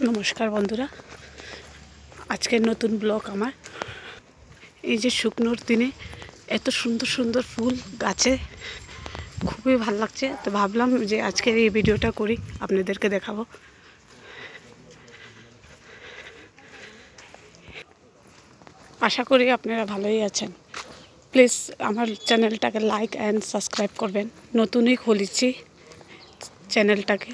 নমস্কার বন্ধুরা, আজকের নতুন ব্লগ আমার। এই যে শুকনোর দিনে এত সুন্দর সুন্দর ফুল গাছে, খুবই ভালো লাগছে। তো ভাবলাম যে আজকের এই ভিডিওটা করি, আপনাদেরকে দেখাবো। আশা করি আপনারা ভালোই আছেন। প্লিজ আমার চ্যানেলটাকে লাইক অ্যান্ড সাবস্ক্রাইব করবেন। নতুনই খুলেছি চ্যানেলটাকে,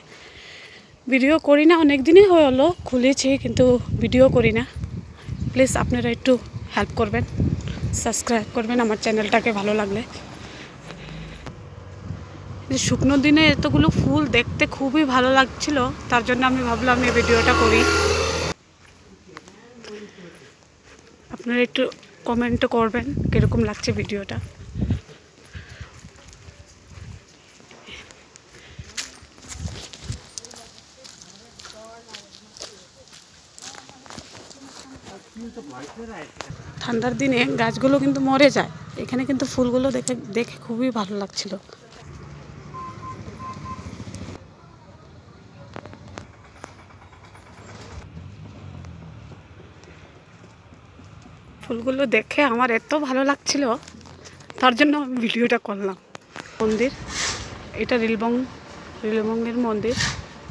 ভিডিও করি না, অনেক দিনই হলো খুলেছি, কিন্তু ভিডিও করি না। প্লিজ আপনারা একটু হেল্প করবেন, সাবস্ক্রাইব করবেন আমার চ্যানেলটাকে ভালো লাগলে। শুকনো দিনে এতগুলো ফুল দেখতে খুবই ভালো লাগছিল, তার জন্য আমি ভাবলাম এই ভিডিওটা করি। আপনারা একটু কমেন্টও করবেন কীরকম লাগছে ভিডিওটা। ঠান্ডার দিনে গাছগুলো কিন্তু মরে যায়, এখানে কিন্তু ফুলগুলো দেখে দেখে খুবই ভালো লাগছিল। ফুলগুলো দেখে আমার এত ভালো লাগছিল, তার জন্য আমি ভিডিওটা করলাম। মন্দির এটা রিলবঙ্গের মন্দির,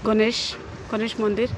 গণেশ মন্দির।